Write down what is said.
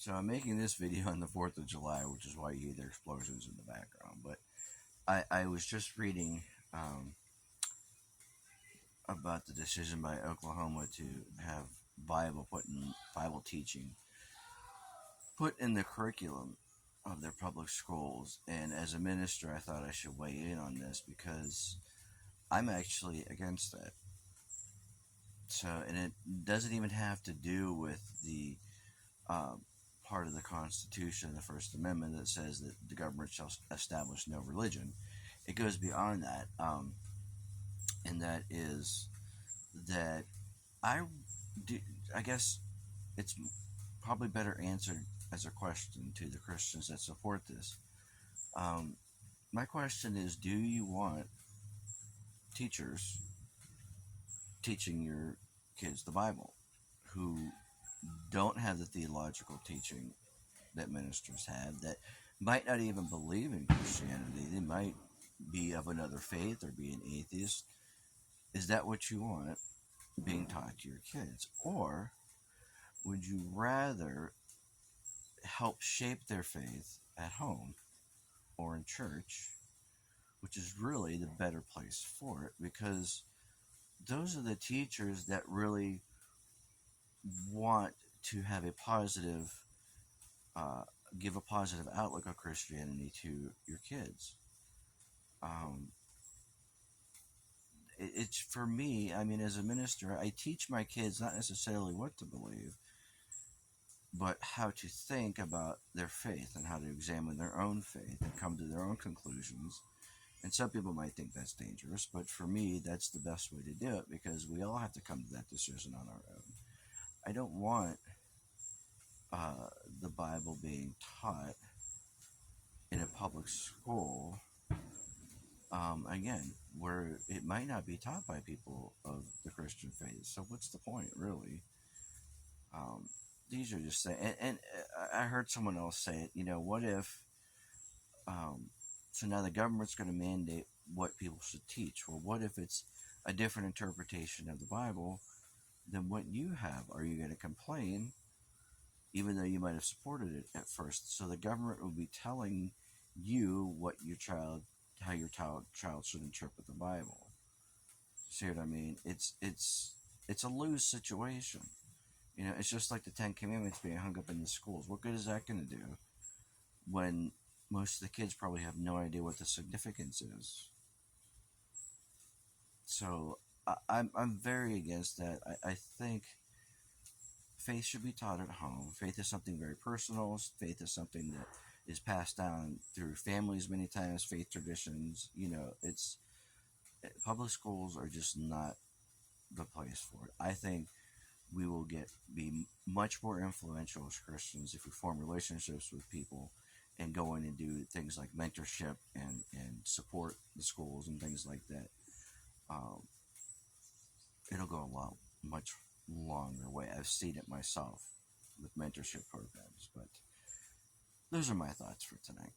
So I'm making this video on the 4th of July, which is why you hear the explosions in the background. But I was just reading about the decision by Oklahoma to have Bible teaching put in the curriculum of their public schools. And as a minister, I thought I should weigh in on this because I'm actually against that. So, and it doesn't even have to do with the part of the Constitution, the First Amendment, that says that the government shall establish no religion. It goes beyond that, and that is that I, do, I guess it's probably better answered as a question to the Christians that support this. My question is, do you want teachers teaching your kids the Bible who don't have the theological teaching that ministers have, that might not even believe in Christianity? They might be of another faith or be an atheist. Is that what you want being taught to your kids? Or would you rather help shape their faith at home or in church, which is really the better place for it, because those are the teachers that really want to have a positive, give a positive outlook of Christianity to your kids. It's for me, I mean, as a minister, I teach my kids not necessarily what to believe, but how to think about their faith and how to examine their own faith and come to their own conclusions. And some people might think that's dangerous, but for me, that's the best way to do it, because we all have to come to that decision on our own. I don't want the Bible being taught in a public school, again, where it might not be taught by people of the Christian faith. So what's the point, really? These are just saying, and I heard someone else say it, what if, so now the government's going to mandate what people should teach. Well, what if it's a different interpretation of the Bible than what you have? Are you going to complain, even though you might have supported it at first? So the government will be telling you how your child should interpret the Bible. See what I mean? It's a lose situation. It's just like the Ten Commandments being hung up in the schools. What good is that going to do when most of the kids probably have no idea what the significance is? So I'm very against that. I think faith should be taught at home. Faith is something very personal. Faith is something that is passed down through families many times, faith traditions. It's public schools are just not the place for it. I think we will be much more influential as Christians if we form relationships with people and go in and do things like mentorship and support the schools and things like that. It'll go much longer way. I've seen it myself with mentorship programs. But those are my thoughts for tonight.